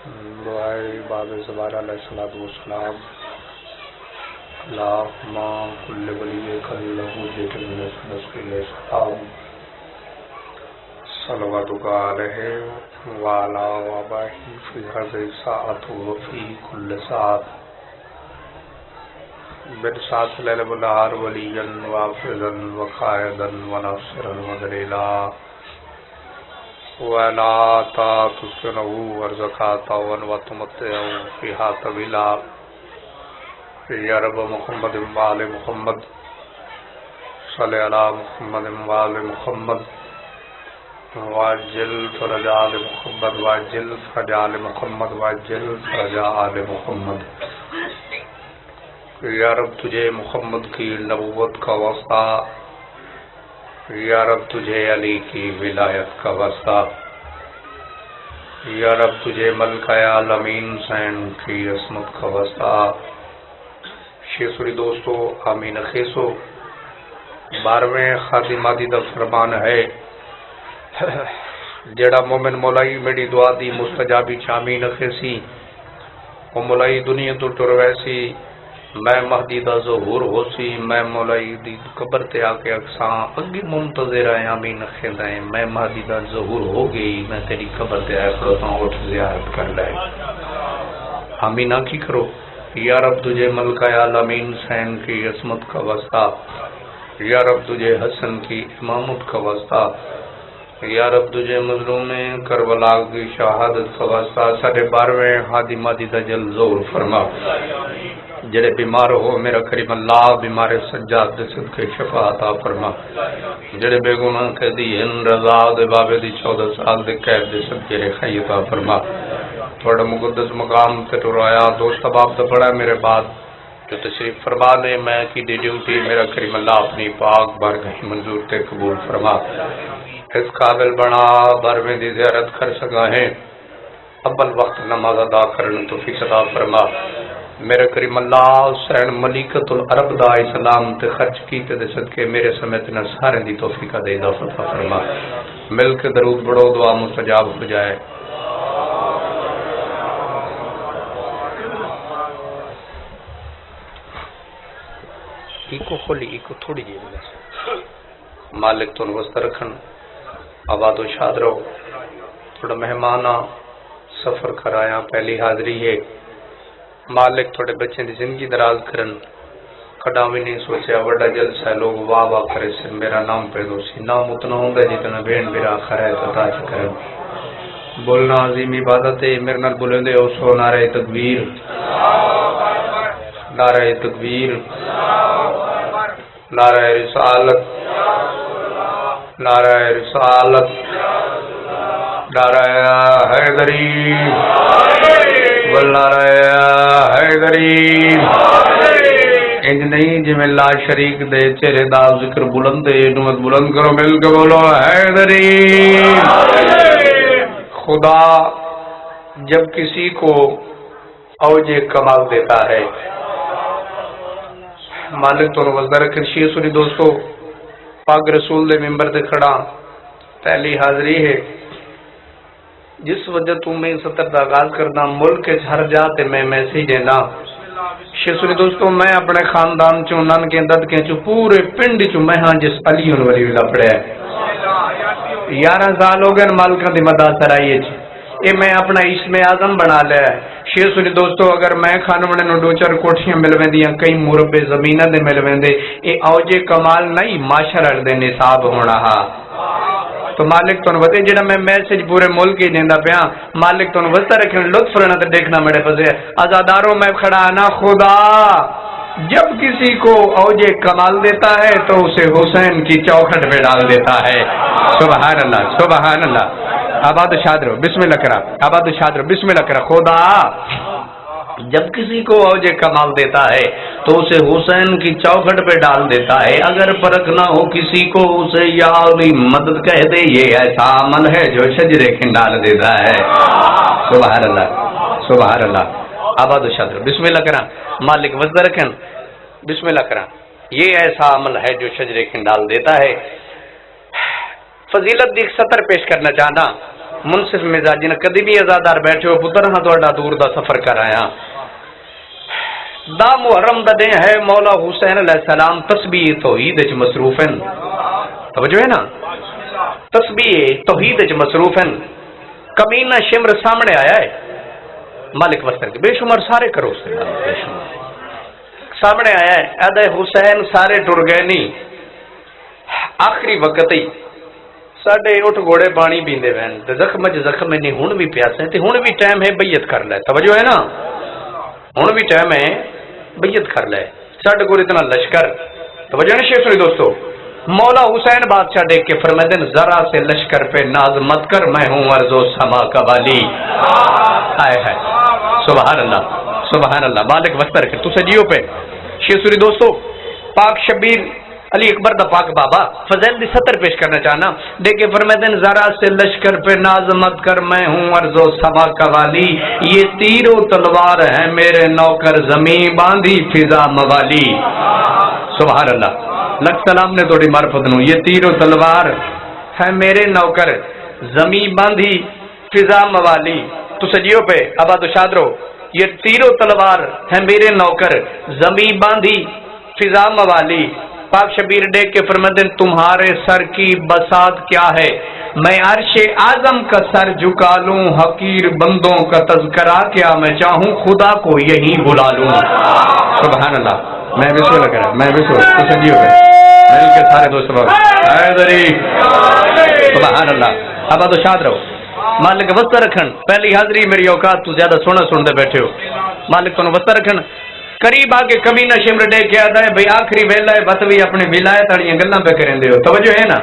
دعائے باب زبار علیہ السلام اللہم کل ولی کلہ جیت من نسل السلام صلواتک علیہ وعلا وآبائہ فی هذه الساعة وفی کل ساعت برسات لیل والنہار ولیا وافظا وقائدا وناصرا ودلیلا ولا تسكنوا ورزقاتا وتمتعوا فيها طويلا يا رب محمد وآل محمد صل على محمد وآل محمد واجل فرج آل محمد واجل فرج آل محمد واجل فرج آل محمد یا رب تجھے محمد کی نبوت کا واسطہ، یا رب تجھے علی کی ولایت کا واسطہ، یا رب تجھے ملکہ عالمین حسین کی عصمت کا واسطہ۔ شیخ دوستو آمین خیسو 12ویں خاتمہ دی دا فرمان ہے جڑا مومن مولائی میری دعا دی مستجابی چامین خیسی وہ مولائی دنیا تو ٹر ویسی میں مہدی دا ظہور ہو سی، میں مولائی دی قبر تے آ کے اکساں اگی منتظر آئے آمین خیندہ ہیں، میں مہدی دا ظہور ہو گئی، میں تیری قبر تے آئے کھڑوتا اٹھ زیارت کر لائے آمین آنکھی کرو۔ یا رب تجھے ملکہ عالمین حسین کی عصمت کا واسطہ، یا رب تجھے حسن کی امامت کا واسطہ، یا رب تجھے مظلوم کربلا کی شہادت کا واسطہ، ساڑھے 12ویں ہادی مادی دا جل زور فرما۔ جڑے بیمار ہو میرا کریم اللہ بیمار سجاد دے صدقے شفا عطا فرما، جڑے بے گناہ قیدی ان رضا دے بابے دی 14 سال دے قید دے صدقے رخائی عطا فرما۔ تھوڑا مقدس مقام تے ٹرایا دوست باب دا بڑا میرے بعد جو تشریف فرما نے میں کی دی ڈیوٹی میرا کریم اللہ اپنی پاک بارگاہ منظور تے قبول فرما۔ اس قابل بنا 12ویں دی زیارت کر سکا ہے، اول وقت نماز ادا کرنے توفیق عطا فرما۔ میرے کریم اللہ حسین ملکۃ العرب دا اسلام تے خرچ کیتے دے صدقے میرے سمیت نہ سارے دی توفیق دے اضافت فرما۔ مل کے درود پڑھو دعا مستجاب ہو جائے۔ ایکو کھولی ایکو تھوڑی جی مالک تو وسط رکھن آباد و شاد رہو۔ تھوڑا مہمانہ سفر کرایا پہلی حاضری ہے، مالک تھوڑے بچے دی زندگی دراز کرن، کھڑا بھی نہیں سوچیا وڈا جلسہ لوگ واہ واہ کرے سے میرا نام پیدو سی، نام اتنا ہوندہ جتنا بین میرا خرائے تتا چکرن۔ بولنا عظیم عبادت ہے، میرے نال بولیں دے او سو نعرہ تکبیر، نعرہ تکبیر، نعرہ رسالت، نعرہ رسالت، نعرہ حیدری والنعرہ حیدری۔ انج نہیں جی میں لا شریک دے چہرے دا ذکر بلند دے نمت بلند کرو مل کے بولو حیدری۔ خدا جب کسی کو اوج کمال دیتا ہے، مالک تو وزدہ رکھن شیعہ سنی دوستو پاک رسول دے ممبر دے کھڑا پہلی حاضری ہے، جس وجہ تو میں سطر دا آغاز کرنا ملک ہر جاتے میں میسیج دینا۔ شیعہ سنی دوستو میں اپنے خاندان چوں نن کے دد کے چوں پورے پنڈ چوں میں ہاں جس علی ولی ولا پڑے 11 سال ہو گئے مالکاں دی مدد سرائیے چ اے میں اپنا اسم اعظم بنا لیا ہے۔ شیعہ سنی دوستو اگر میں خانونے نو 2-4 کوٹھیاں مل ویندیاں کئی مربع زمینہ دے مل ویندے اے اوج کمال نہیں معاشرہ دے نصاب ہونا ہا۔ تو مالک تو وتے جڑا میں میسج پورے ملک ہی دیندا پیا، مالک تو وسط رکھن لطف رہنا تے دیکھنا میرے پسے آزاداروں میں کھڑا نا خدا جب کسی کو اوج کمال دیتا ہے تو اسے حسین کی چوکھٹ میں ڈال دیتا ہے۔ سبحان اللہ سبحان اللہ۔ آباد شاد رہو بسم اللہ کرا، آباد شاد رہو بسم اللہ کرا۔ خدا جب کسی کو اوج کمال دیتا ہے تو اسے حسین کی چوکھٹ پہ ڈال دیتا ہے، اگر فرق نہ ہو کسی کو اسے یا علی مدد کہہ دے، یہ ایسا عمل ہے جو شجرے کے ڈال دیتا ہے۔ سبحان اللہ سبحان اللہ۔ آباد و شاد رہو بسم اللہ کرا، مالک وزد رکھن بسم اللہ کرا، یہ ایسا عمل ہے جو شجرے کے ڈال دیتا ہے۔ فضیلت دی سطر پیش کرنا چاہنا، منصف مزاجی نے کدی بھی آزادار بیٹھے ہو پتر ہاں تہاڈا دور دا سفر کر آیا دا محرم دا دن ہے مولا حسین علیہ السلام تسبیح توحید وچ مصروف ہیں توجہ ہے نا تسبیح توحید وچ مصروف ہیں کمینہ شمر سامنے آیا ہے مالک وسطر کے بے شمار سارے کرو اس سے بے شمار سامنے آیا ہے ادا حسین سارے ٹر گئے نہیں آخری وقت ہی ساڈے اٹھ گھوڑے پانی پیندے وین تے زخم چ زخم نہیں ہن بھی پیاسے تے ہن بھی ٹائم ہے بیعت کر لے توجہ ہے نا ہن بھی ٹائم ہے بیعت کر لے ساڈے کول اتنا لشکر توجہ ہے شیخ سنی دوستو مولا حسین بادشاہ دیکھ کے فرماتے ہیں ذرا سے لشکر پہ ناز مت کر میں ہوں ارض و سما کا والی ہائے ہائے سبحان اللہ مالک وستر کے تو سجیو پہ شیخ سوری دوستو پاک شبیر علی اکبر دا پاک بابا فضیل دی سطر پیش کرنا چاہنا دیکھے فرماتے ہیں ذرا سے لشکر پہ ناز مت کر میں ہوں ارض و سما کا والی یہ تیر و تلوار ہے میرے نوکر زمین باندھی فضا موالی سبحان اللہ لکھ سلام نے توڑی معرفت نو یہ تیر و تلوار ہے میرے نوکر زمین باندھی فضا موالی تو سجیو پہ آباد و شاد رہو یہ تیر و تلوار ہے میرے نوکر زمین باندھی فضا موالی پاک شبیر ڈیک کے فرماتے ہیں تمہارے سر کی بساط کیا ہے میں عرش اعظم کا سر جھکا لوں حقیر بندوں کا تذکرہ کیا میں چاہوں خدا کو یہی بلا لوں سبحان اللہ میں بھی سو لگ رہا میں بھی سو تو سجی ہو گئے مل کے سارے دوست سبحان اللہ اب تو شاد رہو مالک وسطہ رکھن پہلی حاضری میری اوقات تو زیادہ سونا سنتے بیٹھے ہو مالک تو وسطہ رکھن قریب آ کے کمی نہ شمر ڈے کے آتا ہے بھائی آخری ویلا ہے بس بھی اپنی ولایت والی گلاں پہ کریں ہو توجہ ہے نا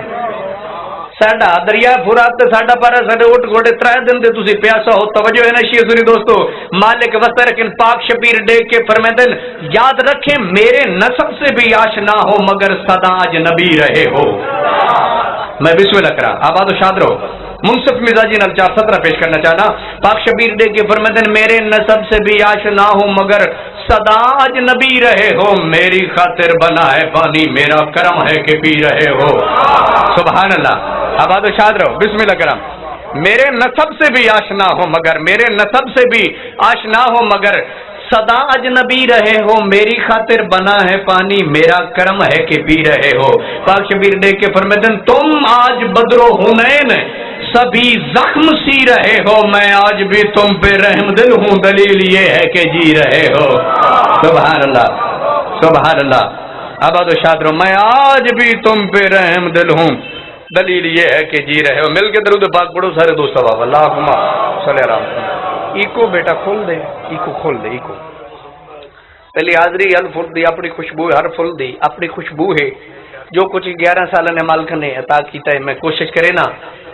ساڈا دریا فرات تے ساڈا پارا ساڈے اٹھ گھوڑے 3 دن دے تسی پیاسا ہو توجہ ہے نا شیعہ سنی دوستو مالک وسط رکھن پاک شبیر ڈے کے فرماتے ہیں یاد رکھیں میرے نسب سے بھی آشنا ہو مگر صدا اجنبی رہے ہو میں بسم اللہ کرا آباد و شاد رہو منصف مزاجی نال 417 پیش کرنا چاہنا پاک شبیر ڈے کے فرماتے ہیں میرے نسب سے بھی آشنا ہو مگر صدا اجنبی رہے ہو میری خاطر بنا ہے پانی میرا کرم ہے کہ پی رہے ہو سبحان اللہ آباد و شاد رہو بسم اللہ کرم میرے نسب سے بھی آشنا ہو مگر میرے نسب سے بھی آشنا ہو مگر صدا اجنبی رہے ہو میری خاطر بنا ہے پانی میرا کرم ہے کہ پی رہے ہو پاک شبیر ڈے کے فرماتے ہیں تم آج بدر و حنین سبھی زخم سی رہے ہو میں آج بھی تم پہ رحم دل ہوں دلیل یہ ہے کہ جی رہے ہو سبحان اللہ آباد و شاد رہو میں آج بھی تم پہ رحم دل ہوں دلیل یہ ہے کہ جی رہے ہو مل کے درود پاک پڑھو سارے دوست باب اللہم صلی اللہ علیہ وسلم ایکو بیٹا کھول دے ایکو کھول دے ایکو پہلی حاضری ہر فل دی اپنی خوشبو ہر فل دی اپنی خوشبو ہے جو کچھ 11 سال نے مالک نے عطا کیتا ہے میں کوشش کرے نا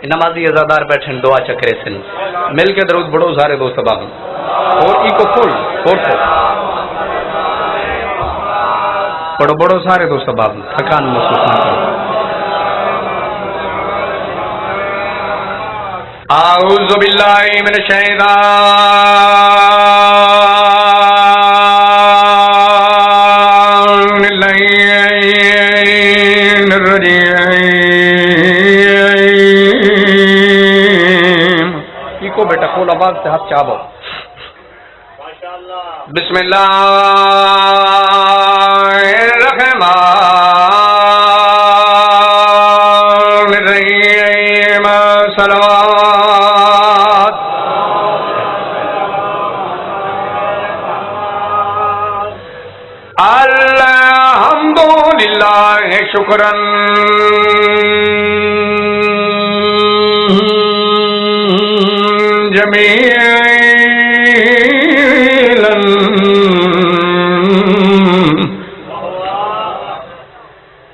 نمازی ازادار بیٹھن دعا چکرے سن مل کے درود پڑھو سارے دوست باب اور ایکو کھول اور پڑھو پڑھو سارے دوست باب تھکان محسوس نہ کرو اعوذ باللہ من الشیطان الرجیم کو بیٹا کھول آواز سے ہاتھ چابو بسم اللہ الرحمن الرحیم صلوات الحمدللہ شکرا جمیلا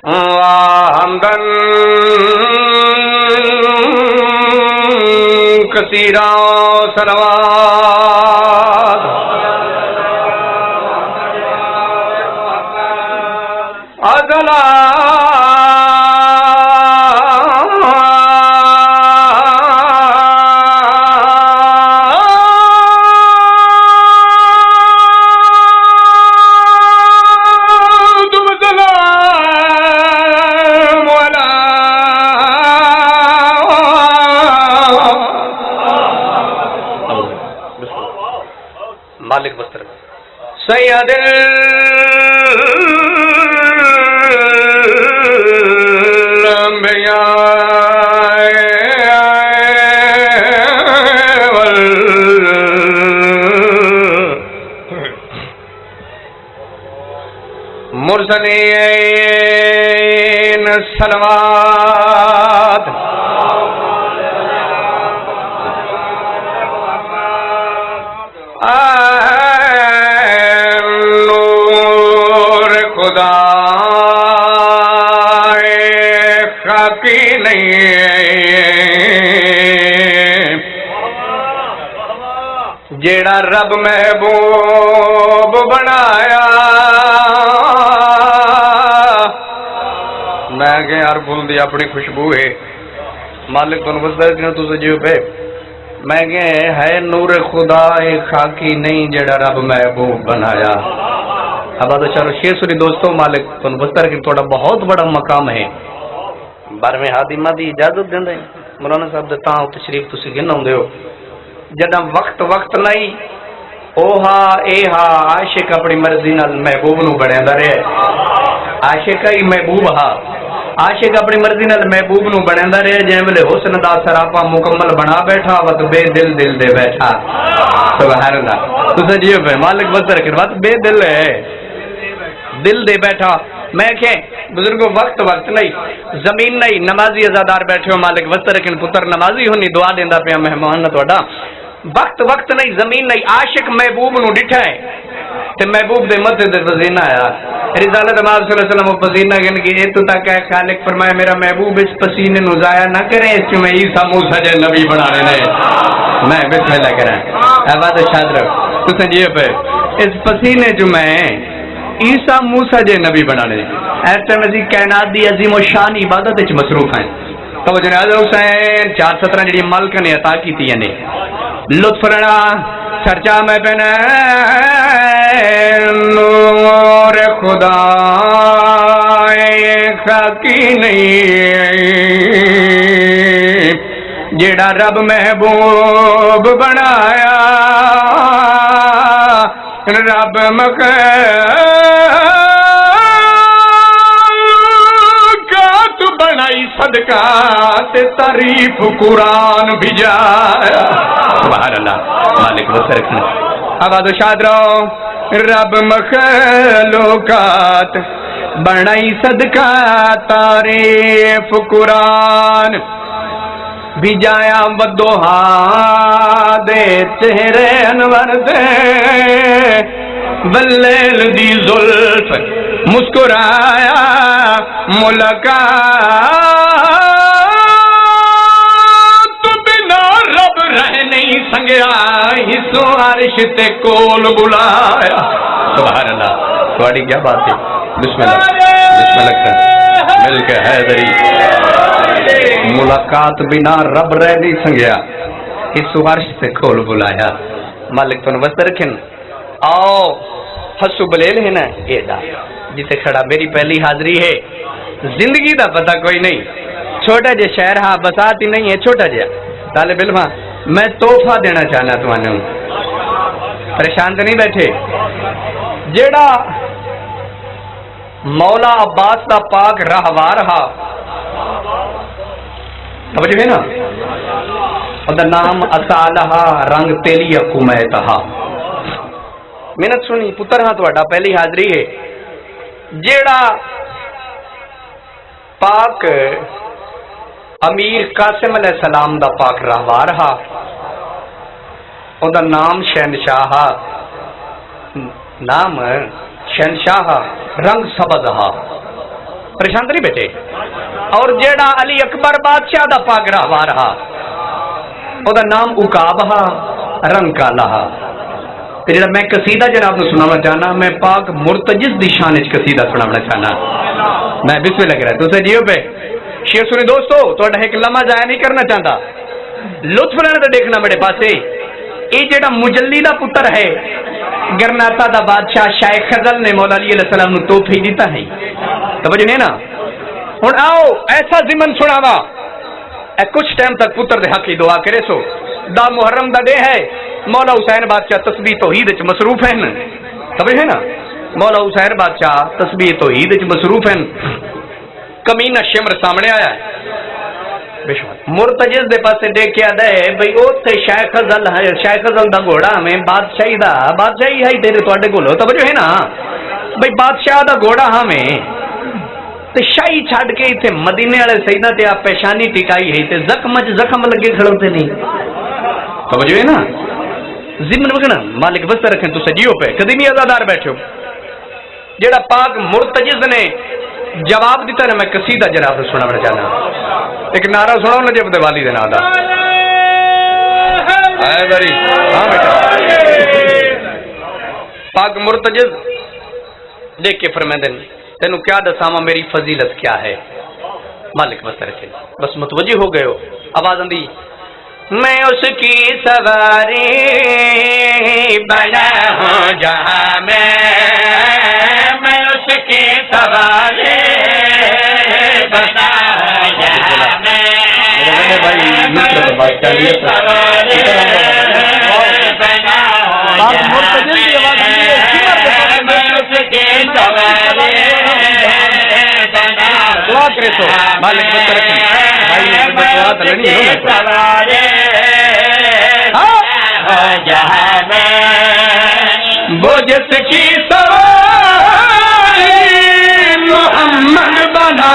وحمدا کثیرا صلوات ازلا مالک بستر سید مرسلین صلوات نور خدا خاکی نہیں جیڑا رب محبوب بنایا میں کہ یار بول دی اپنی خوشبو ہے مالک تو نفسدہ اتنا تو سجیو پہ میں کہ ہے نور خدا خاکی نہیں جڑا رب محبوب بنایا. اب آدھا چلو شیر سنی دوستو مالک تو نفسدہ کہ توڑا بہت بڑا مقام ہے بارہویں حادمہ دی اجازت دیں دیں مولانا صاحب دیتا ہوں تشریف تسی گن ہوں دے ہو جدہ وقت نہیں اوہا اے ہا عاشق اپنی مرضی نال محبوب نو بڑھیں دا رہے عاشق ہی محبوب ہا عاشق اپنی مرضی نال محبوب نو بڑھیں دا رہے جہاں ملے حسن دا سراپا مکمل بنا بیٹھا وقت بے دل دے بیٹھا سبحان اللہ تو سجیو پہ مالک بستر کر وقت بے دل ہے دل دے بیٹھا میں کہ بزرگوں وقت نہیں زمین نہیں نمازی ازادار بیٹھے ہو مالک وستر رکھن پتر نمازی ہونی دعا دیندا پیا مہمان توڑا وقت نہیں زمین نہیں عاشق محبوب نو ڈٹھا ہے تے محبوب دے مدد دے وزینہ آیا رسالت امام صلی اللہ علیہ وسلم وزینہ گن کی تو تک ہے خالق فرمایا میرا محبوب اس پسینے نو ضائع نہ کرے اس میں عیسیٰ موسیٰ جے نبی بنانے نے میں بسم اللہ کریں احباد شاد رکھ تو سنجیے پہ اس پسینے جو میں عیسیٰ موسیٰ جے نبی بنانے ایسے مزید کائنات دی عظیم و شان عبادت اچھ مصروف ہیں تو جناب حسین 417 جڑی ملک نے عطا کی تھی یعنی لطف رنا چرچا میں پہنے نور خدا خاکی نہیں جیڑا رب محبوب بنایا رب مخلوقات بنائی صدقات تعریف قرآن بھیجایا سبحان اللہ مالک بسر رکھنا آباد و شاد رہو رب مخلوقات بنائی صدقات تعریف قرآن بھیجایا ودوہا دے چہرے انور دے واللیل دی زلف مسکرایا ملاقات بنا رب رہ نہیں سنگیا حصو عرش تے کول بلایا سبحان اللہ تھوڑی کیا بات ہے بسم اللہ مل کے حیدری ملاقات بنا رب رہ نہیں سنگیا اس عرش سے کھول بلایا مالک تو نوست رکھن آؤ حسو بلیل ہے نا یہ دا جیتے کھڑا میری پہلی حاضری ہے زندگی دا پتہ کوئی نہیں چھوٹا جے شہر ہاں بسات ہی نہیں ہے چھوٹا جے طالب علم میں تحفہ دینا چاہنا تمہنے ہوں پریشان تو نہیں بیٹھے جیڑا مولا عباس دا پاک راہوار ہا توجہ ہے نا اور نام اصالہا رنگ تیلی حکومتہا محنت سنی پتر ہاں توڑا پہلی حاضری ہے جیڑا پاک امیر قاسم علیہ السلام دا پاک راہوار ہا اور نام شہنشاہ نام شہنشاہ رنگ سبز ہا پریشان نہیں بیٹے اور جیڑا علی اکبر بادشاہ دا پاک راہوار ہا اور نام عقاب ہا رنگ کالا ہا جڑا میں قصیدہ جناب نو سنانا چاہنا میں پاک مرتجز دی شان وچ قصیدہ سنانا چاہنا میں بسم اللہ کر رہا تو جیو پہ شیر سنی دوستو تھوڑا ایک لمحہ ضائع نہیں کرنا چاہتا لطف لینا تو دیکھنا میرے پاسے یہ جڑا مجلی دا پتر ہے گرناتا دا بادشاہ شاہ خزل نے مولا علی علیہ السلام نو توفی دیتا ہے توجہ نہیں نا ہن آؤ ایسا ضمن سناوا کچھ ٹائم تک پتر دے حق کی دعا کرے سو دا محرم دا دے ہے مولا حسین بادشاہ تسبیح توحید وچ مصروف ہیں سمجھ ہے نا مولا حسین بادشاہ تسبیح توحید وچ مصروف ہیں کمینہ شمر سامنے آیا ہے مرتجز دے پاسے دیکھیا دے بھئی اوتھے شیخ افضل دا گھوڑا میں بادشاہی ہے تیرے تواڈے کول توجہ ہے نا بھئی بادشاہ دا گھوڑا ہمیں تے شاہی چھڈ کے ایتھے مدینے والے سیدنا تے آپ پیشانی ٹکائی ہے تے زخم لگے کھڑوتے نہیں توجہ ہے نا ضمن وگنا مالک بس رکھیں تو سجیو پہ کدی نہیں ازادار بیٹھو جیڑا پاک مرتجز نے جواب دیتا نا میں قصیدہ جناب سنا بڑا چاہنا ایک نعرہ سناؤ نجف دے والی دے نادا اے بری ہاں بیٹا پاک مرتجز دیکھ کے فرمائیں تینوں کیا دساما میری فضیلت کیا ہے مالک بس رکھے بس متوجہ ہو گئے ہو آواز اندی میں اس کی سواری بنا ہوں جہاں میں اس کی سواری بنا ہوں جہاں میں مالک وہ جس کی سواری محمد بنا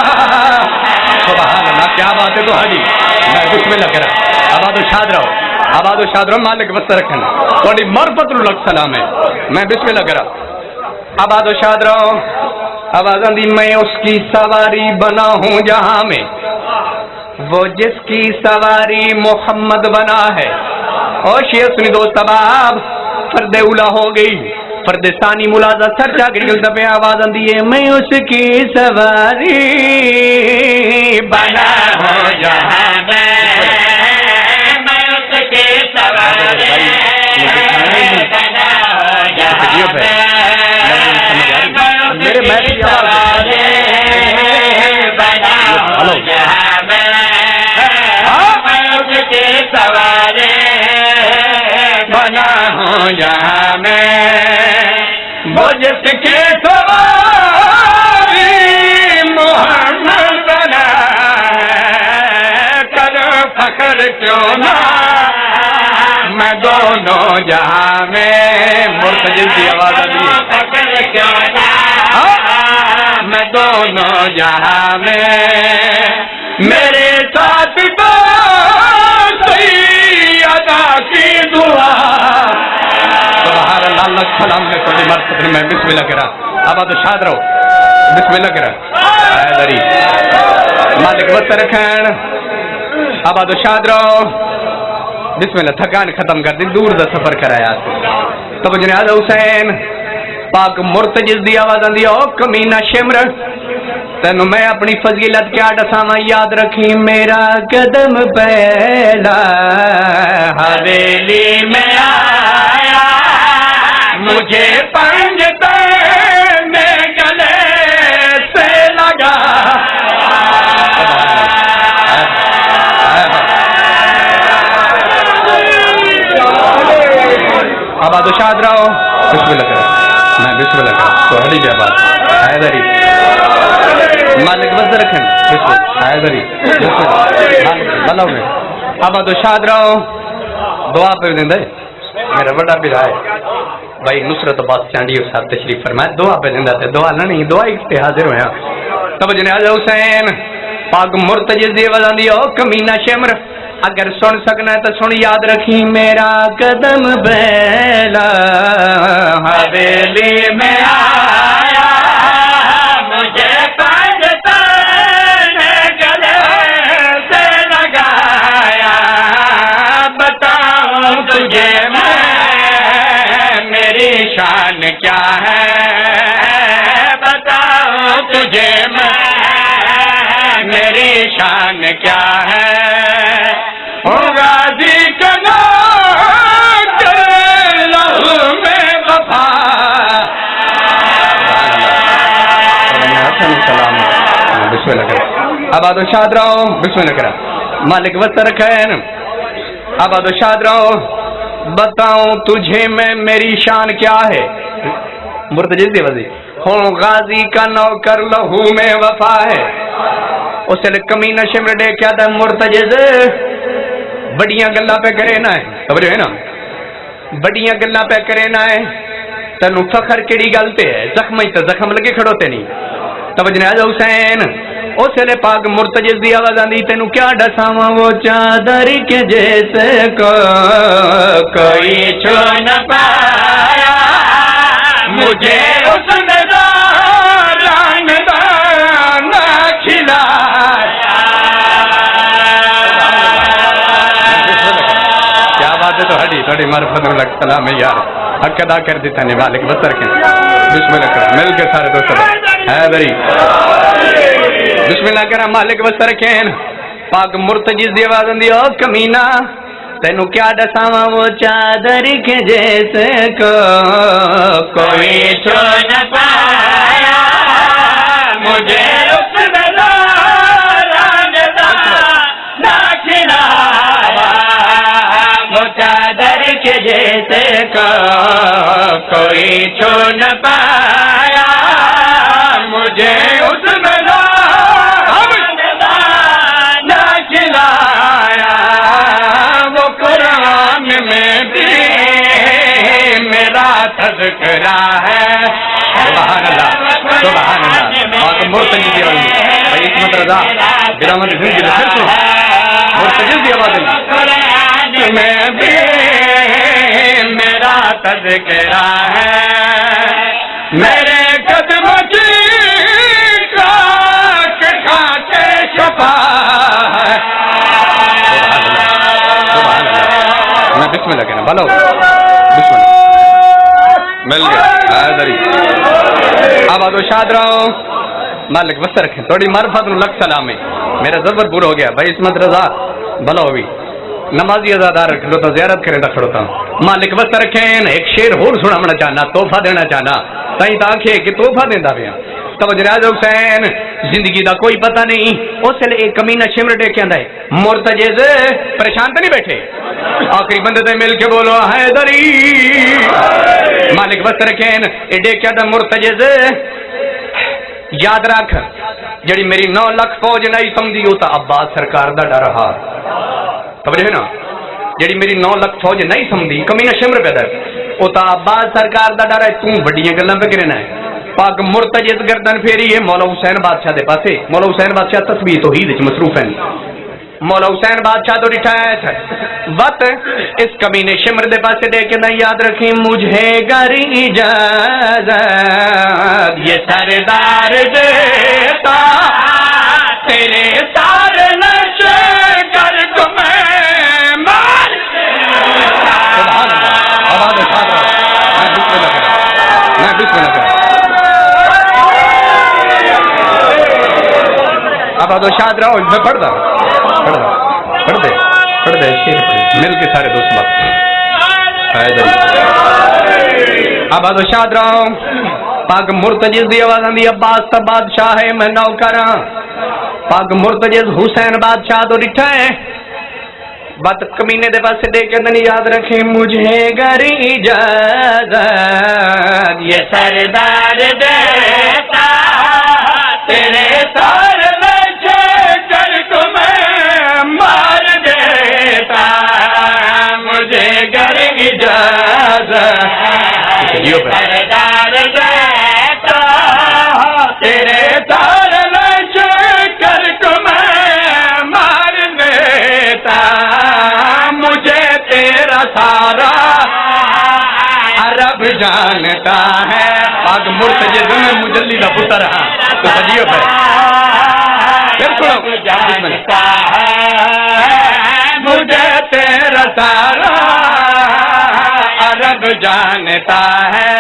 سبحان اللہ کیا بات ہے تو حاجی میں بسم اللہ کرا آباد و شاد رہو مالک بس رکھنا تھوڑی مرفت لگ سلام ہے میں بسم اللہ کرا آباد و شاد رہو آواز آندی میں اس کی سواری بنا ہوں جہاں میں وہ جس کی سواری محمد بنا ہے اور شیعہ سنی دوست اباب فرد اولا ہو گئی فرد ثانی ملازہ سر جا گئی دبے آواز آندی ہے میں اس کی سواری بنا ہوں جہاں میں اس کی سواری بنا ہوں جہاں میرے محل کی آواز ہلو سوارے بنا ہوں جہاں میں وہ جس کے سواری محمد بنا کرو فخر کیوں نہ میں دونوں جہاں میں مرتجز کی آواز آئی فخر کیوں نہ میں دونوں جہاں میں میرے ساتھ تو سیدہ کی دعا سبحان اللہ اللہ سلام میں کوئی مرتبہ میں بسم اللہ کرا آباد و شاد رہو بسم اللہ کرا اے دری مالک وقت رکھن آباد و شاد رہو بسم اللہ تھکان ختم کر دی دور دا سفر کرایا تب جناب حسین پاک مرتجز دی آواز آندی او کمینہ شمر تینوں میں اپنی فضیلت کیا ڈساواں یاد رکھی میرا قدم پہلا حویلی میں آیا مجھے پنجتن گلے سے لگا آباد و شاد رہو بسم اللہ کرو میں بسم اللہ کرو تو ہڑی بھی آباد حیدری مالک وزر رکھیں بسم حیدری بلو میں آباد و شاد رہو دعا پہ دیں دے میرا بڑا بھی رہا ہے بھائی نصرت عباس چانڈی صاحب تشریف فرمائے دعا پہ دیں دے دعا نہ نہیں دعا ایک حاضر ہویا تب جناب حسین پاک مرتجز دی وزن دی او کمینہ شمر اگر سن سکنا تو سن یاد رکھی میرا قدم بیلا حویلی میں آیا مجھے پنجتن گلے سے لگایا بتاؤں تجھے میں میری شان کیا ہے بتاؤں تجھے میں میری شان کیا ہے غازی کا نام لہو میں وفا بسم اللہ کرا آباد و شاد رہو بسم اللہ کرا مالک وقت رکھیں آباد و شاد رہو بتاؤں تجھے میں میری شان کیا ہے. مرتجز دی وزی ہوں غازی کا نوکر لہو میں وفا ہے. اس نے کمینہ شمر دے کیا تھا مرتجز بڑیاں گلاں پہ کرے نہ ہے. سمجھو ہے نا بڑیاں گلاں پہ کرے نہ ہے. تینوں فخر کیڑی گل تے ہے؟ زخم ہی تے زخم لگے کھڑوتے نہیں. توجہ نہیں آجا حسین. اس نے پاک مرتجز دی آواز آندی تینوں کیا ڈساواں وہ چادر کے جیسے کوئی چھو نہ پایا مجھے اس نے رنگ نہ کھلایا. کیا بات ہے. تھوڑی معرفت لگ سلام ہے یار. حق ادا کر دیتا نہیں مالک بس رکھیں. بسم اللہ کریں مل کے سارے دوست حیدری بسم اللہ کریں مالک بس رکھیں. پاک مرتجز دی آواز اندی او کمینہ تینوں کیا ڈساواں وہ چادر کے جیسے کوئی چھو نہ پایا مجھے اس نے نہ کھلایا. وہ چادر کے جیسے کوئی چھو نہ پایا مجھے اس نے نہ کھلایا. وہ قرآن میں بھی میرا تذکرہ ہے. سبحان اللہ سبحان اللہ. مرتجز دی آواز بھائی عصمت رضا برامت زندگی پھر سن مرتجز دی آواز میں بھی میرا تذکرہ ہے میرے قدم کی خاک کھاتے شفا ہے. میں بسم اللہ کہنا بھلا ہوگا. بسم اللہ مل گیا حیدری. آباد و شاد رہو مالک بس رکھیں. تھوڑی معرفت نو لکھ سلام ہے. میرا زبر پورا ہو گیا. بھائی عصمت رضا بھلا ہوئی نمازی ازادار رکھ لو تو زیارت کریں تا کھڑوتا ہوں. مالک بس رکھیں. ایک شیر ہور سنانا چاہنا تحفہ دینا چاہنا تائیں تاکھے کہ تحفہ دینا پیا. توجہ راج حسین زندگی دا کوئی پتہ نہیں. اس لیے ایک کمینہ شمر دے کے آندا ہے مرتجز پریشان تو نہیں بیٹھے. آخری بندے تے مل کے بولو حیدری. مالک بس رکھیں. ایڈے کیا دا مرتجز یاد رکھ جڑی میری 9 لاکھ فوج نہیں سمجھی ہوتا عباس سرکار دا ڈر ہا. توجہ ہے نا جڑی میری 9 لاکھ فوج نہیں سمجھی کمینہ شمر پہ در وہ تو عباس سرکار دا ڈر ہے. توں بڑیاں گلاں پہ کرنا ہے. پاک مرتجز گردن پھیری ہے مولا حسین بادشاہ دے پاسے. مولا حسین بادشاہ تسبیح توحید وچ مصروف ہیں. مولا حسین بادشاہ تو ڈٹھا ہے وقت اس کمینے شمر دے پاسے دے کے نہ یاد رکھیں مجھے گر اجازت یہ سردار دیتا تیرے سارے نشے کر کو میں مار. سبحان اللہ. آواز اٹھا دو. میں بسم اللہ کروں. آباد و شاد رہو. میں پڑھ دے شیر مل کے سارے دوست بات. آباد و شاد رہو. پاک مرتجز دی آواز آندی عباس تا بادشاہ ہے میں نوکر ہاں. پاک مرتجز حسین بادشاہ تو ڈٹھا ہے بات کمینے دے پاسے دے کے نہیں یاد رکھیں مجھے گر اجازت یہ سردار دیتا تیرے سار نشے کر کو میں مار دیتا مجھے گر اجازت سردار دیتا تیرے سار نشے کر کو میں مار دیتا مجھے تیرا سارا عرب جانتا ہے. پاک مرتجز میں مجلی دا پتر ہاں تو سجیب ہے. پھر سنو جانتا ہے مجھے تیرا سارا عرب جانتا ہے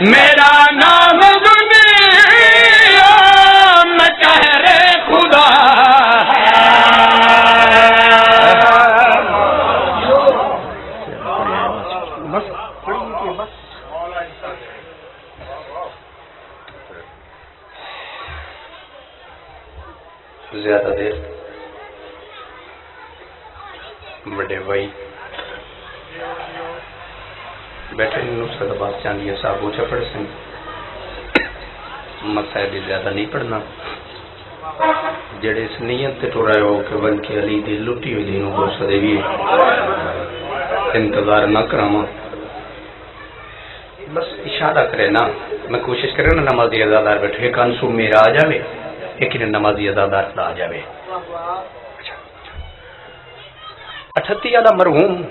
میرا نام دنیا میں قہر خدا. زیادہ دیر بڑے بھائی بیٹھے نصرت آباد چاندیا صاحب وہ چپڑ سن مسائل زیادہ نہیں پڑھنا جڑے اس نیت تے ٹر رہے ہو کہ بلکہ علی دی لٹی ہوئی دینوں کو سدے بھی انتظار نہ کراما بس اشارہ کرے نا میں کوشش کرے نا نمازی ازادار بیٹھے ایک انسو میرا آ جاوے ایک نے نمازی ازادار آ جاوے 38 والا مرحوم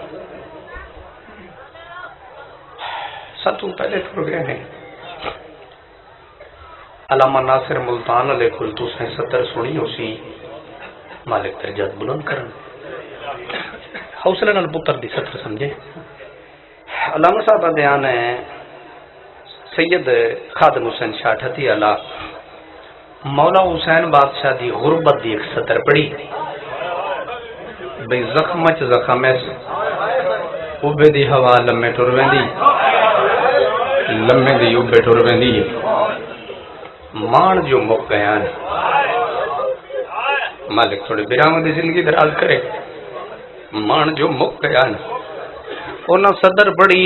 ساتوں پہلے ٹر گئے ہیں علامہ ناصر ملتان علیہ کل تو سائیں 70 سنی ہو سی مالک درجات بلند کرن حوصلہ نال پتر دی 70 سمجھے علامہ صاحب کا بیان ہے سید خادم حسین شاہ 38 والا مولا حسین بادشاہ دی غربت دی ایک 70 پڑھی بھئی زخم چ زخم ایس اوبے دی ہوا لمے ٹر ویندی لمے دی اوبے ٹر ویندی مان جو مک گیا مالک تھوڑے برامہ دی زندگی دراز کرے مان جو مک گیا انہاں صدر پڑھی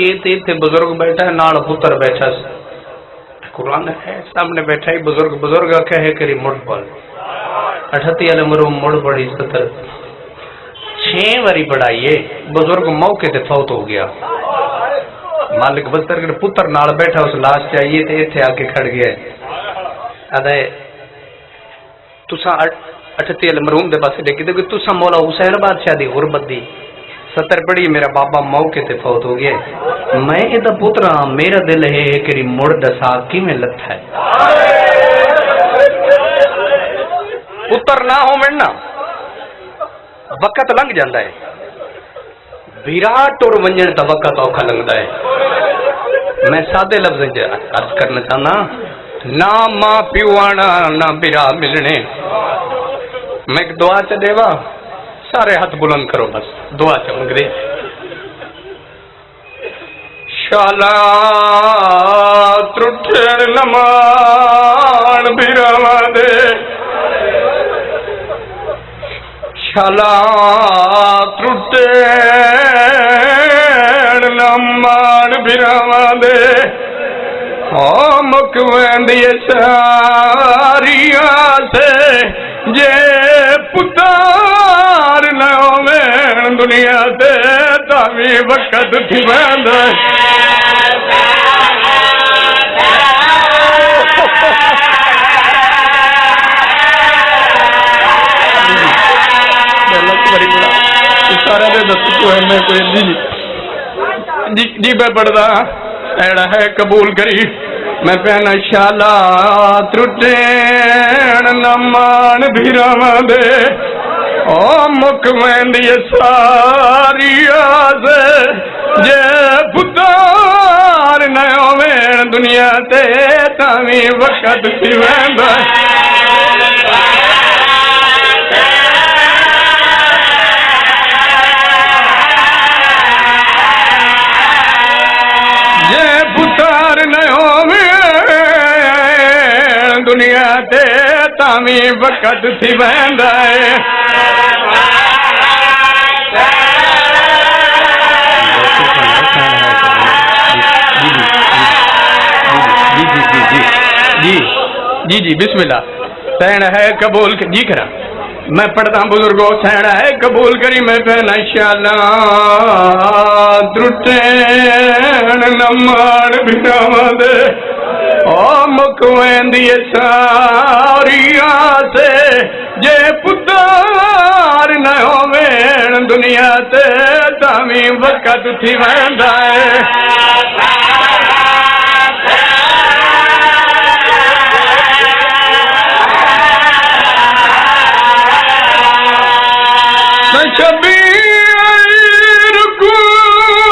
تے بزرگ بیٹھا ہے نال پتر بیٹھا قرآن ہے سامنے بیٹھا ہی بزرگ کہے کری مڑ پڑ 38 والے مرو مڑ پڑی 70 6 واری پڑھائیے بزرگ موقع تے فوت ہو گیا مالک بستر کے پتر نال بیٹھا اس لاش چاہیے تے ایتھے آ کے کھڑ گیا ادے تساں 38 والے مرحوم دے پاسے دیکھ کہ تساں مولا حسین بادشاہ دی غربت دی 70 پڑھی میرا بابا موقع تے فوت ہو گیا میں ادا پترا میرا دل ہے کہ مڑ دسا کیویں لتھا ہے پتر نہ ہو مننا وقت لنگ جاندا ہے ویرات اور ونجن دا وقت اوکھا لنگدا ہے میں سادے لفظ عرض کرنا چاہنا نہ ماں پیو آنا نہ برا ملنے میں ایک دعا چ دیوا سارے ہاتھ بلند کرو بس دعا چ منگ دے شالا ترٹھن نمان براواں دے شالا ترٹھن نمان براواں دے مک ویندی ساریاں سے جے پتار نہ ہوویں دنیا تے تاوی وقت تھی ویندا سارا دے دس کو ہے میں کوئی جی میں پڑھدا ایڑا ہے قبول کری میں پہنا شالا ترٹین نمان بھیراواں دے او مک ویندی ساری آسے جے پتار نہ ہوویں دنیا تے تاویں وقت تھی ویندا دنیا تے تاویں وقت تھی ویندا ہے جی بسم اللہ سین ہے قبول جی کرا میں پڑھتا ہوں بزرگوں سین ہے قبول کری میں پہنا شالا ترٹین نمان بھراواں دے مک ویندی ساری آسے جے پتار نہ ہوویں دنیا تے تاویں وقت تھی ویندا ہے شبیر کو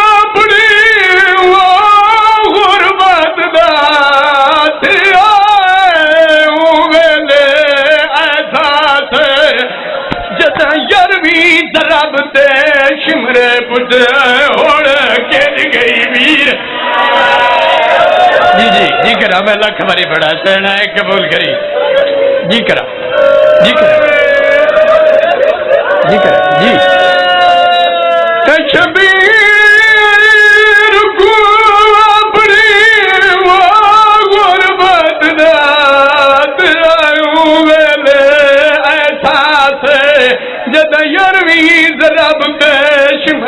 اپنی غربت دا رب تے شمرے پٹ ہوڑ کھل گئی ویر جی کرا میں لکھ باری پڑھا سہنا ہے قبول کری جی کرا شبیر کو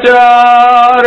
4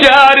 4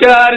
4